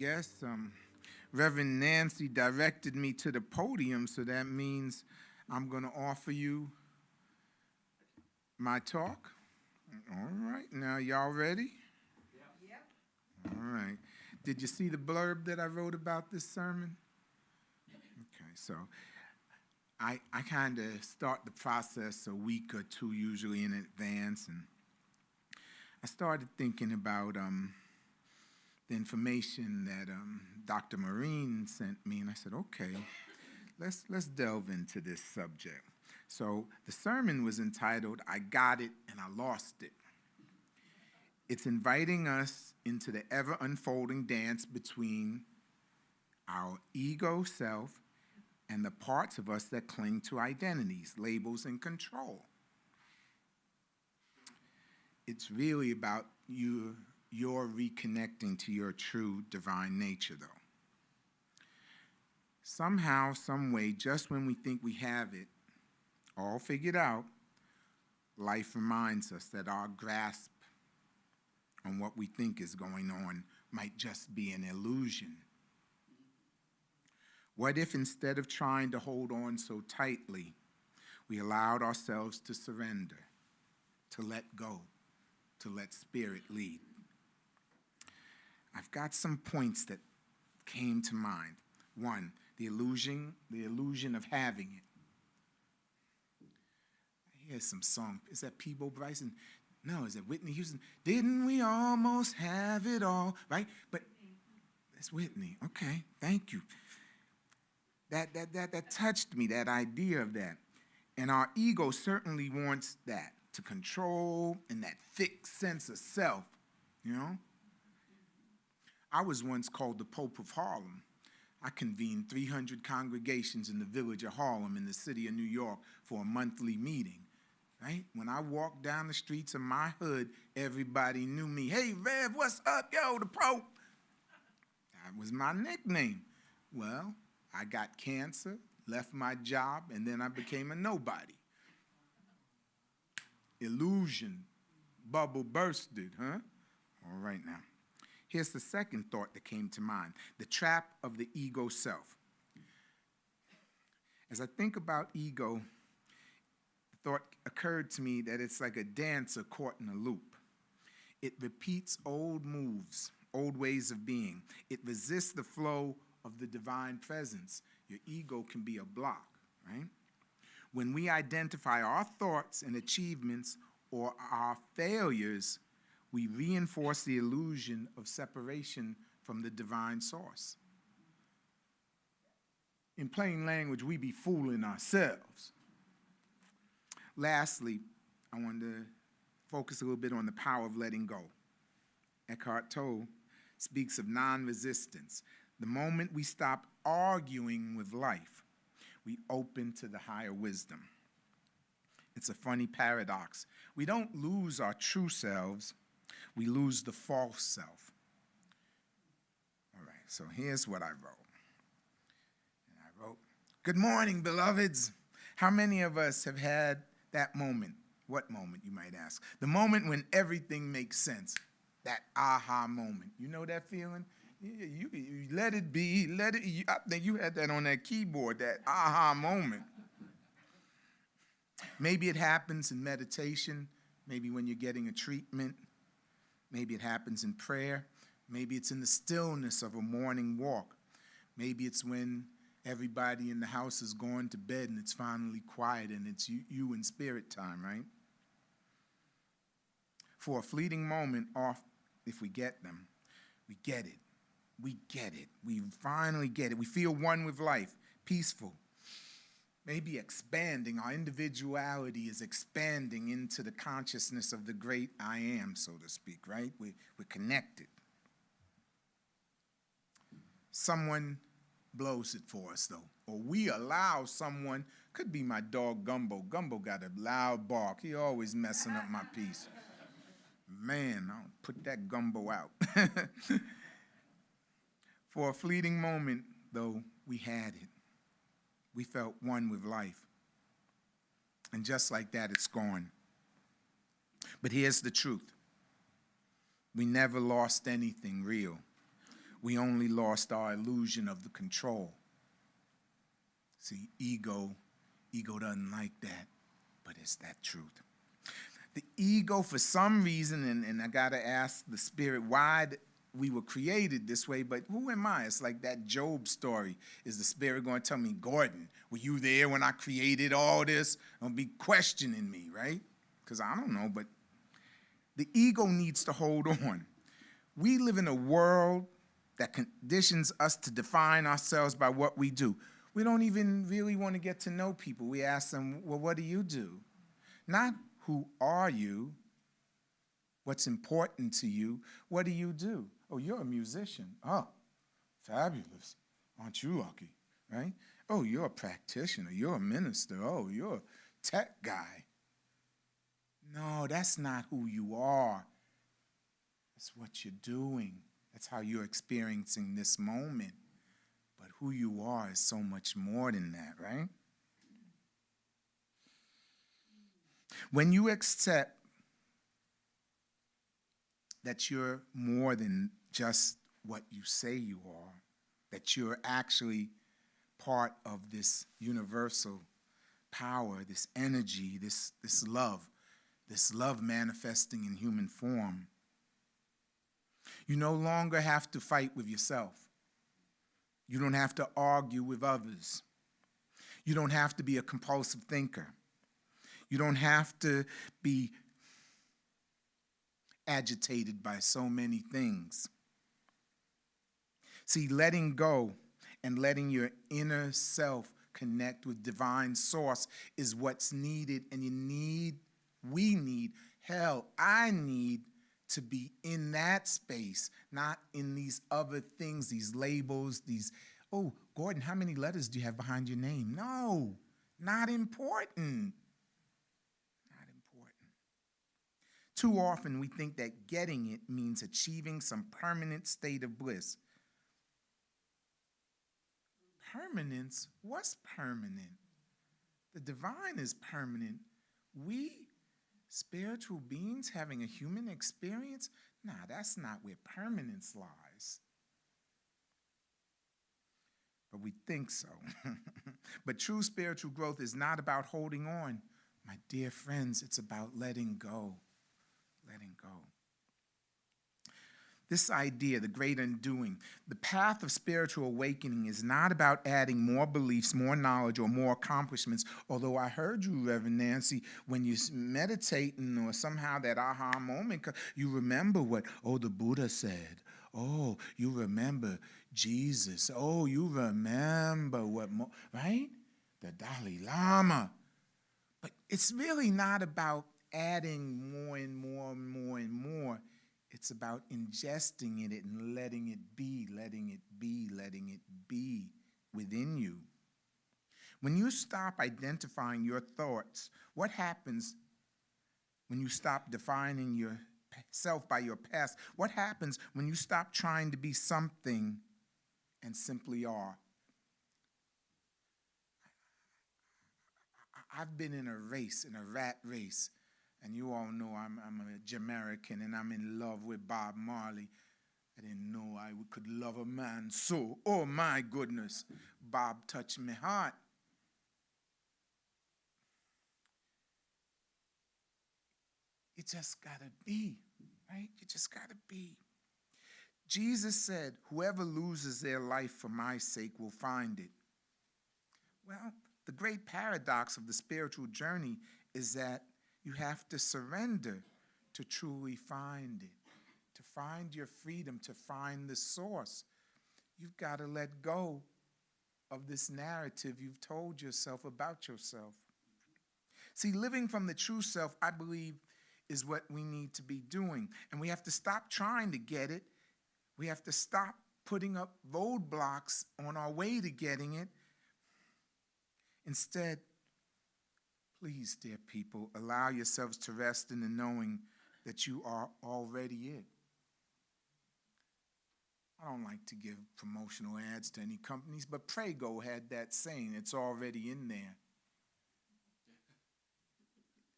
Yes, Reverend Nancy directed me to the podium, so that means I'm going to offer you my talk. All right, now y'all ready? Yep. All right. Did you see the blurb that I wrote about this sermon? Okay, so I kind of start the process a week or two usually in advance, and I started thinking about the information that Dr. Marine sent me, and I said, okay, let's delve into this subject. So the sermon was entitled, I Got It and I Lost It. It's inviting us into the ever-unfolding dance between our ego self and the parts of us that cling to identities, labels, and control. It's really about your reconnecting to your true divine nature, though. Somehow, some way, just when we think we have it all figured out, life reminds us that our grasp on what we think is going on might just be an illusion. What if instead of trying to hold on so tightly, we allowed ourselves to surrender, to let go, to let spirit lead? I've got some points that came to mind. One, the illusion of having it. I hear some song. Is that Peebo Bryson? No, is that Whitney Houston? Didn't we almost have it all? Right? But that's Whitney. Okay, thank you. That touched me, that idea of that. And our ego certainly wants that, to control and that fixed sense of self, you know? I was once called the Pope of Harlem. I convened 300 congregations in the village of Harlem in the city of New York for a monthly meeting, right? When I walked down the streets of my hood, everybody knew me. Hey, Rev, what's up? Yo, the Pope. That was my nickname. Well, I got cancer, left my job, and then I became a nobody. Illusion, bubble bursted, huh? All right now. Here's the second thought that came to mind, the trap of the ego self. As I think about ego, the thought occurred to me that it's like a dancer caught in a loop. It repeats old moves, old ways of being. It resists the flow of the divine presence. Your ego can be a block, right? When we identify our thoughts and achievements or our failures, we reinforce the illusion of separation from the divine source. In plain language, we be fooling ourselves. Lastly, I wanted to focus a little bit on the power of letting go. Eckhart Tolle speaks of non-resistance. The moment we stop arguing with life, we open to the higher wisdom. It's a funny paradox. We don't lose our true selves, we lose the false self. All right, so here's what I wrote. And I wrote, good morning, beloveds. How many of us have had that moment? What moment, you might ask? The moment when everything makes sense, that aha moment. You know that feeling? Yeah, you let it be, I think you had that on that keyboard, that aha moment. Maybe it happens in meditation, maybe when you're getting a treatment, maybe it happens in prayer, maybe it's in the stillness of a morning walk, maybe it's when everybody in the house is going to bed and it's finally quiet and it's you and spirit time, right? For a fleeting moment, if we get them, we get it. We get it. We finally get it. We feel one with life, peaceful, maybe expanding. Our individuality is expanding into the consciousness of the great I am, so to speak, right? We're connected. Someone blows it for us, though, or we allow someone, could be my dog Gumbo. Gumbo got a loud bark. He always messing up my peace. Man, I'll put that Gumbo out. For a fleeting moment, though, we had it. We felt one with life. And just like that, it's gone. But here's the truth. We never lost anything real. We only lost our illusion of the control. See, ego doesn't like that, but it's that truth. The ego, for some reason, and I got to ask the spirit why we were created this way, but who am I? It's like that Job story. Is the spirit going to tell me, Gordon, were you there when I created all this? Don't be questioning me, right? Because I don't know, but the ego needs to hold on. We live in a world that conditions us to define ourselves by what we do. We don't even really want to get to know people. We ask them, well, what do you do? Not who are you? What's important to you? What do you do? Oh, you're a musician. Oh, fabulous. Aren't you lucky, right? Oh, you're a practitioner. You're a minister. Oh, you're a tech guy. No, that's not who you are. That's what you're doing. That's how you're experiencing this moment. But who you are is so much more than that, right? When you accept that you're more than just what you say you are, that you're actually part of this universal power, this energy, this love manifesting in human form, you no longer have to fight with yourself. You don't have to argue with others. You don't have to be a compulsive thinker. You don't have to be agitated by so many things. See, letting go and letting your inner self connect with divine source is what's needed, and I need to be in that space, not in these other things, these labels, oh, Gordon, how many letters do you have behind your name? No, not important. Not important. Too often we think that getting it means achieving some permanent state of bliss. Permanence? What's permanent? The divine is permanent. We, spiritual beings having a human experience? Nah, that's not where permanence lies. But we think so. But true spiritual growth is not about holding on. My dear friends, it's about letting go. Letting go. This idea, the great undoing, the path of spiritual awakening is not about adding more beliefs, more knowledge, or more accomplishments. Although I heard you, Reverend Nancy, when you're meditating or somehow that aha moment, you remember what, the Buddha said. Oh, you remember Jesus. Oh, you remember what, right? The Dalai Lama. But it's really not about adding more and more and more and more. It's about ingesting in it and letting it be within you. When you stop identifying your thoughts, what happens when you stop defining yourself by your past? What happens when you stop trying to be something and simply are? I've been in a rat race. And you all know I'm a Jamaican and I'm in love with Bob Marley. I didn't know I could love a man so. Oh my goodness, Bob touched my heart. You just gotta be, right? You just gotta be. Jesus said, whoever loses their life for my sake will find it. Well, the great paradox of the spiritual journey is that you have to surrender to truly find it, to find your freedom, to find the source. You've got to let go of this narrative you've told yourself about yourself. See, living from the true self, I believe, is what we need to be doing. And we have to stop trying to get it. We have to stop putting up roadblocks on our way to getting it. Instead, please, dear people, allow yourselves to rest in the knowing that you are already it. I don't like to give promotional ads to any companies, but Prego had that saying, it's already in there.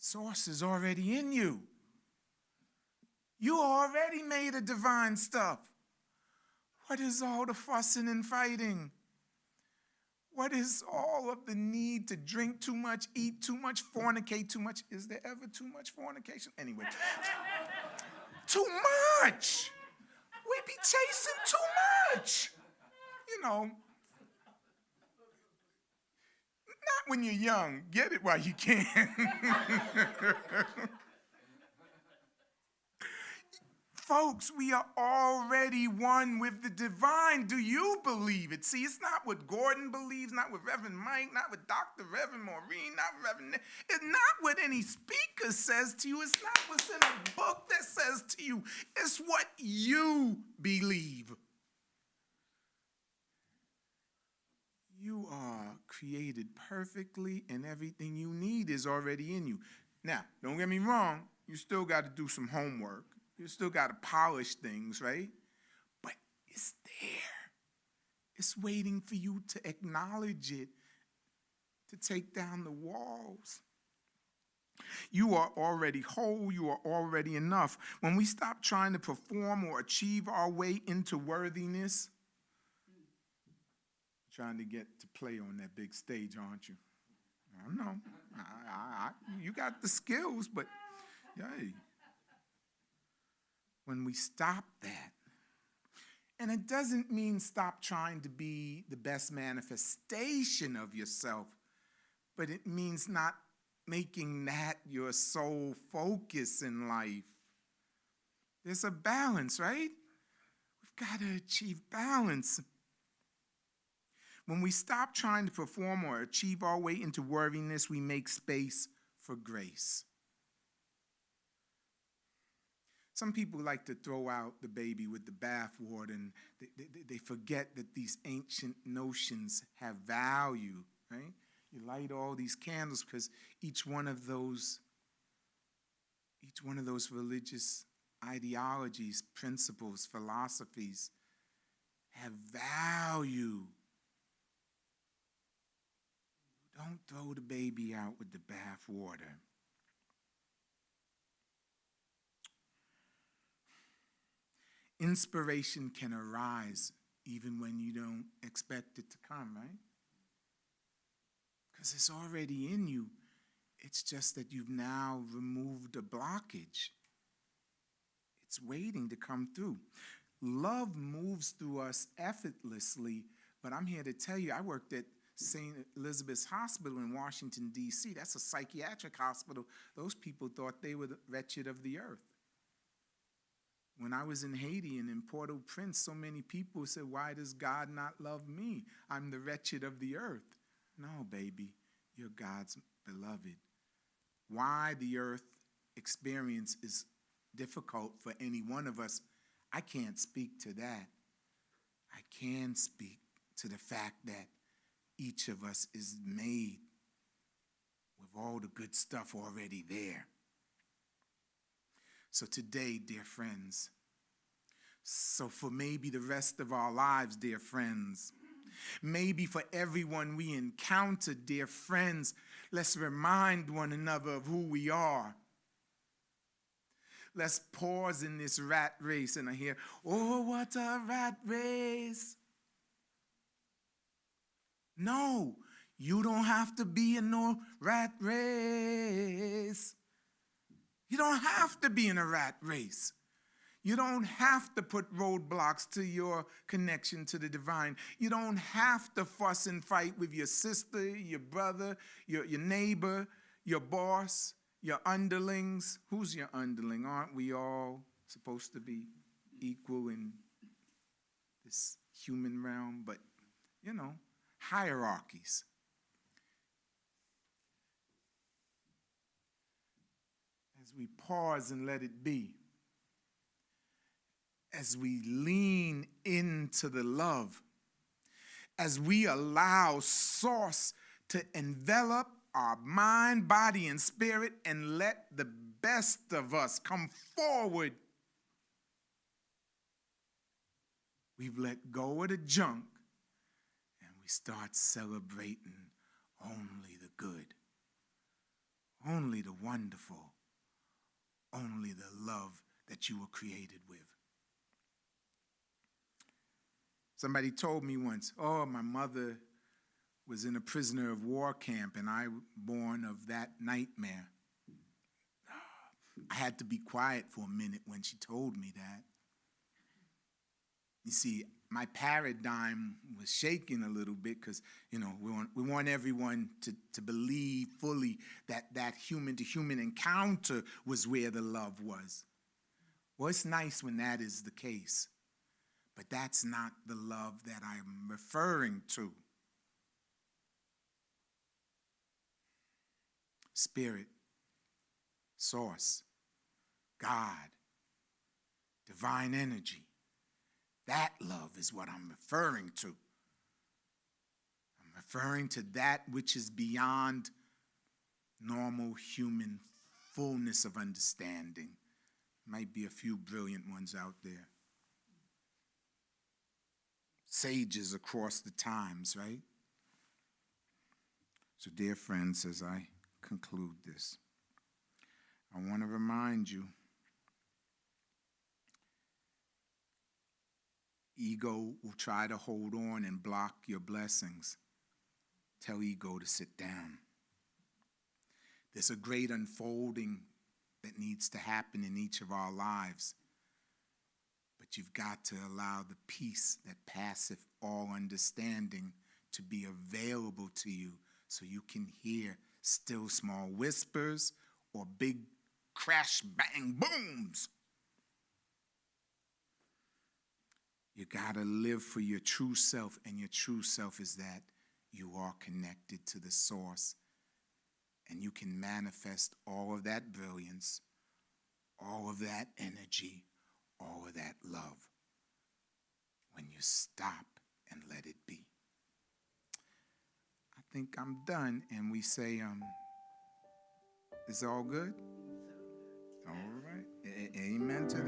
Source is already in you. You already made of divine stuff. What is all the fussing and fighting? What is all of the need to drink too much, eat too much, fornicate too much? Is there ever too much fornication? Anyway, too much. We be chasing too much. You know, not when you're young. Get it while you can. Folks, we are already one with the divine. Do you believe it? See, it's not what Gordon believes, not what Reverend Mike, not what Dr. Reverend Maureen, not Reverend Nick. It's not what any speaker says to you. It's not what's in a book that says to you. It's what you believe. You are created perfectly, and everything you need is already in you. Now, don't get me wrong. You still got to do some homework. You still got to polish things, right? But it's there. It's waiting for you to acknowledge it, to take down the walls. You are already whole. You are already enough. When we stop trying to perform or achieve our way into worthiness, trying to get to play on that big stage, aren't you? I know. You got the skills, but hey. When we stop that, and it doesn't mean stop trying to be the best manifestation of yourself, but it means not making that your sole focus in life. There's a balance, right? We've got to achieve balance. When we stop trying to perform or achieve our way into worthiness, we make space for grace. Some people like to throw out the baby with the bathwater, and they forget that these ancient notions have value, right? You light all these candles because each one of those religious ideologies, principles, philosophies have value. Don't throw the baby out with the bathwater. Inspiration can arise even when you don't expect it to come, right? Because it's already in you. It's just that you've now removed a blockage. It's waiting to come through. Love moves through us effortlessly, but I'm here to tell you, I worked at St. Elizabeth's Hospital in Washington, D.C. That's a psychiatric hospital. Those people thought they were the wretched of the earth. When I was in Haiti and in Port-au-Prince, so many people said, why does God not love me? I'm the wretched of the earth. No, baby, you're God's beloved. Why the earth experience is difficult for any one of us, I can't speak to that. I can speak to the fact that each of us is made with all the good stuff already there. So today, dear friends, so for maybe the rest of our lives, dear friends, maybe for everyone we encounter, dear friends, let's remind one another of who we are. Let's pause in this rat race, and I hear, oh, what a rat race. No, you don't have to be in no rat race. You don't have to be in a rat race. You don't have to put roadblocks to your connection to the divine. You don't have to fuss and fight with your sister, your brother, your neighbor, your boss, your underlings. Who's your underling? Aren't we all supposed to be equal in this human realm? But, hierarchies. As we pause and let it be, as we lean into the love, as we allow source to envelop our mind, body, and spirit, and let the best of us come forward, we've let go of the junk, and we start celebrating only the good, only the wonderful, only the love that you were created with. Somebody told me once, oh, my mother was in a prisoner of war camp and I was born of that nightmare. I had to be quiet for a minute when she told me that. You see, my paradigm was shaking a little bit because, we want everyone to believe fully that human-to-human encounter was where the love was. Well, it's nice when that is the case, but that's not the love that I'm referring to. Spirit, source, God, divine energy. That love is what I'm referring to. I'm referring to that which is beyond normal human fullness of understanding. Might be a few brilliant ones out there. Sages across the times, right? So, dear friends, as I conclude this, I want to remind you, ego will try to hold on and block your blessings. Tell ego to sit down. There's a great unfolding that needs to happen in each of our lives. But you've got to allow the peace that passeth all understanding to be available to you so you can hear still small whispers or big crash, bang, booms. You got to live for your true self, and your true self is that you are connected to the source, and you can manifest all of that brilliance, all of that energy, all of that love when you stop and let it be. I think I'm done, and we say, it's all good? All right. Amen to that.